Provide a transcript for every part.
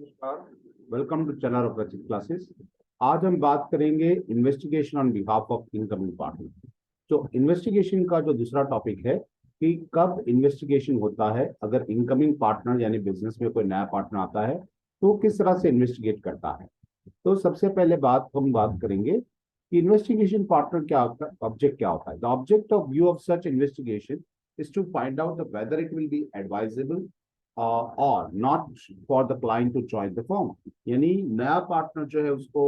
नमस्कार। Welcome to चला रचित क्लासेस। आज हम बात करेंगे investigation on behalf of incoming partner. जो इन्वेस्टिगेशन का जो दूसरा टॉपिक है कि कब इन्वेस्टिगेशन होता है, अगर इनकमिंग पार्टनर यानी बिजनेस में कोई नया पार्टनर आता है तो वो किस तरह से इन्वेस्टिगेट करता है। तो सबसे पहले हम बात करेंगे कि इन्वेस्टिगेशन पार्टनर क्या होता है, ऑब्जेक्ट क्या होता है। The object of view of such investigation is to find out whether it will be advisable और not for the client to join the firm. यानी नया पार्टनर जो है उसको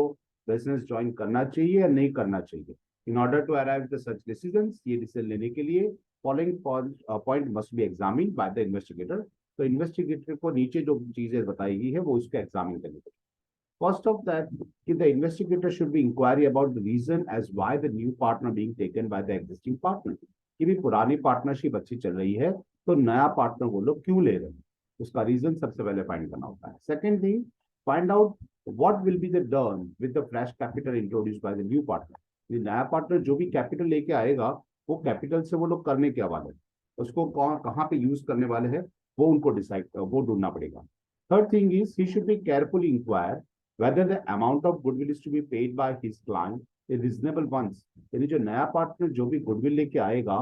बिजनेस ज्वाइन करना चाहिए या नहीं करना चाहिए। In order to arrive the such decisions, ये डिसीजन लेने के लिए following point must be examine by the investigator. तो इन्वेस्टिगेटर को नीचे जो चीजें बताई गई है वो उसको एग्जामिन करनी पड़ेगी। First of that, the investigator should be inquiry about the reason as why the new partner being taken by the existing partner। कि भी पुरानी पार्टनरशिप अच्छी चल रही है तो नया पार्टनर वो लोग क्यों ले रहे हैं, उसका रीजन सबसे पहले फाइंड करना होता है। Second thing, find out what will be the done with the fresh capital introduce by the new partner. नया पार्टनर जो भी कैपिटल लेके आएगा वो कैपिटल से वो लोग करने क्या वाले हैं, उसको कहाँ पे यूज करने वाले हैं, वो उनको डिसाइड वो ढूंढना पड़ेगा। Third thing is he should be carefully inquire whether the amount of goodwill is to be paid by his client a reasonable ones। यानी जो नया पार्टनर जो भी गुडविल लेके आएगा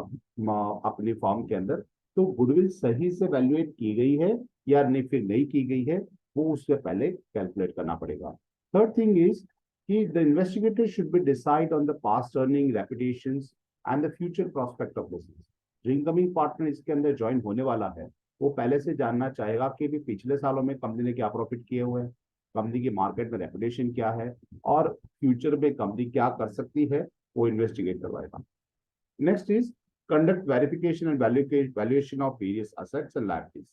अपनी फॉर्म के अंदर, तो गुडविल सही से वैल्यूएट की गई है या नहीं, फिर नहीं की गई है, वो उससे पहले कैलकुलेट करना पड़ेगा। थर्ड थिंग इज कि the investigator should be decide on the past earning reputations and the future prospect of business. जो इनकमिंग पार्टनर इसके अंदर ज्वाइन होने वाला है वो पहले से जानना चाहेगा कि भी पिछले सालों में कंपनी ने क्या प्रॉफिट किए हुए हैं, कंपनी की मार्केट में रेपुटेशन क्या है, और फ्यूचर में कंपनी क्या कर सकती है, वो इन्वेस्टिगेट करवाएगा। Next is conduct verification and valuation of various assets and liabilities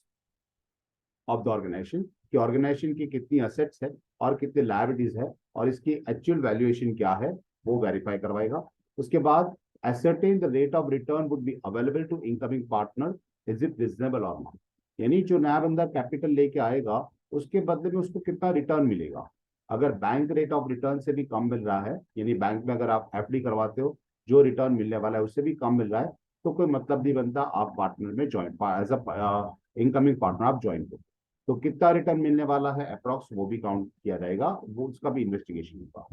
of the organisation. कि ऑर्गेनाइजेशन की कितनी असेट्स है और कितनी लायबिलिटीज है और इसकी एक्चुअल वैल्यूएशन क्या है, वो वेरीफाई करवाएगा। उसके बाद ascertain the rate of return would be available to incoming partner, is it reasonable or not। यानी जो नया बंदा कैपिटल लेके आएगा उसके बदले में उसको कितना रिटर्न मिलेगा। अगर बैंक रेट ऑफ रिटर्न से भी कम मिल रहा है, यानी बैंक में अगर आप एफडी करवाते हो जो रिटर्न मिलने वाला है उससे भी कम मिल रहा है, तो कोई मतलब नहीं बनता आप पार्टनर में join as a incoming partner आप ज्वाइन करो। तो कितना रिटर्न मिलने वाला है अप्रॉक्स वो भी काउंट किया जाएगा, वो उसका भी इन्वेस्टिगेशन होगा।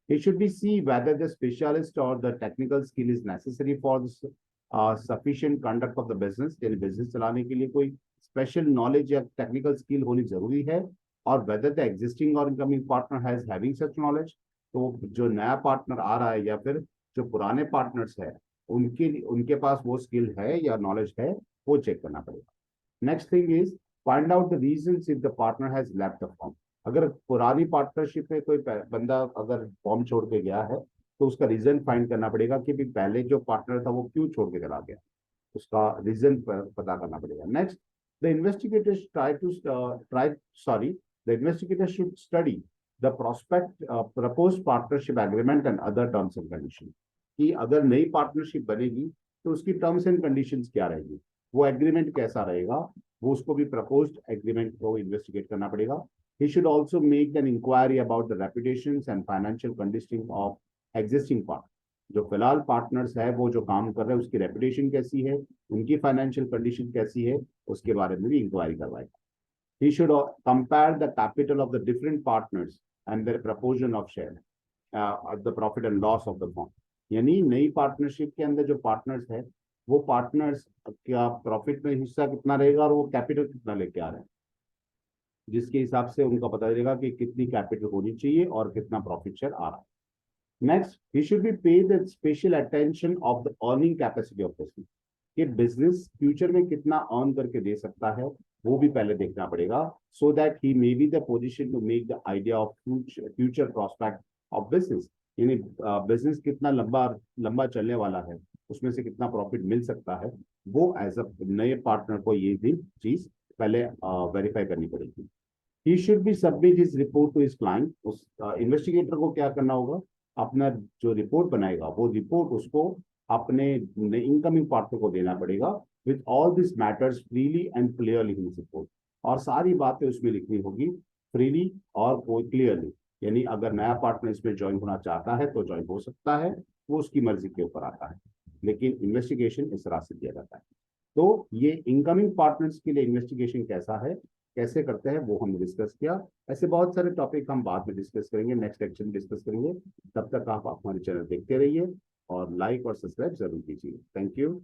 It should be see whether the specialist or the technical skill is necessary for the sufficient conduct of the business। यानी बिजनेस चलाने के लिए कोई स्पेशल नॉलेज या टेक्निकल स्किल होनी जरूरी है, और whether the existing or incoming partner has having such knowledge। तो जो नया पार्टनर आ रहा है या फिर जो पुराने पार्टनर्स है उनके उनके पास वो स्किल है या नॉलेज है, वो चेक करना पड़ेगा। Next thing is find out the reasons if the partner has left the firm. अगर पुरानी पार्टनरशिप में कोई बंदा अगर फॉर्म छोड़ के गया है तो उसका रीजन फाइंड करना पड़ेगा कि भी पहले जो पार्टनर था वो क्यों छोड़ के चला गया, उसका रीजन पता करना पड़ेगा। Next, the investigators the investigator should study the prospect propose partnership agreement and other terms and condition. कि अगर नई पार्टनरशिप बनेगी तो उसकी टर्म्स एंड कंडीशंस क्या रहेगी, वो एग्रीमेंट कैसा रहेगा, वो उसको भी प्रपोज्ड एग्रीमेंट को इन्वेस्टिगेट करना पड़ेगा। He should also make an inquiry about the reputations and financial conditioning of existing partners। जो फिलहाल पार्टनर्स है वो जो काम कर रहे हैं उसकी रेपुटेशन कैसी है, उनकी फाइनेंशियल कंडीशन कैसी है, उसके बारे में भी इंक्वायरी करवाएगा। He should compare the capital of the different partners and their proportion of share the profit and loss of the firm। यानी नई पार्टनरशिप के अंदर जो पार्टनर्स है वो पार्टनर्स का प्रॉफिट में हिस्सा कितना रहेगा और वो कैपिटल कितना लेके आ रहे हैं, जिसके हिसाब से उनका पता चलेगा कि कितनी कैपिटल होनी चाहिए और कितना प्रॉफिट शेयर आ रहा है। नेक्स्ट, ही शुड बी पे the special attention of the earning capacity of business. कि बिजनेस फ्यूचर में कितना अर्न करके दे सकता है वो भी पहले देखना पड़ेगा, so that he may be the position to make the idea of future prospect of business. यानी बिजनेस कितना लंबा लंबा चलने वाला है, उसमें से कितना प्रॉफिट मिल सकता है, वो एज अ नए पार्टनर को ये भी चीज पहले वेरीफाई करनी पड़ेगी। He should be submit his report to his client. उस इन्वेस्टिगेटर को क्या करना होगा, अपना जो रिपोर्ट बनाएगा वो रिपोर्ट उसको अपने इनकमिंग पार्टनर को देना पड़ेगा with all this matters freely and clearly in report. और सारी बातें उसमें लिखनी होगी फ्रीली और क्लियरली। यानी अगर नया पार्टनर इसमें ज्वाइन होना चाहता है तो ज्वाइन हो सकता है, वो उसकी मर्जी के ऊपर आता है, लेकिन इन्वेस्टिगेशन इस तरह से किया जाता है। तो ये इनकमिंग पार्टनर्स के लिए इन्वेस्टिगेशन कैसा है कैसे करते हैं वो हमने डिस्कस किया। ऐसे बहुत सारे टॉपिक हम बाद में डिस्कस करेंगे, नेक्स्ट लेक्चर में डिस्कस करेंगे। तब तक आप हमारे चैनल देखते रहिए और लाइक और सब्सक्राइब जरूर कीजिए। Thank you.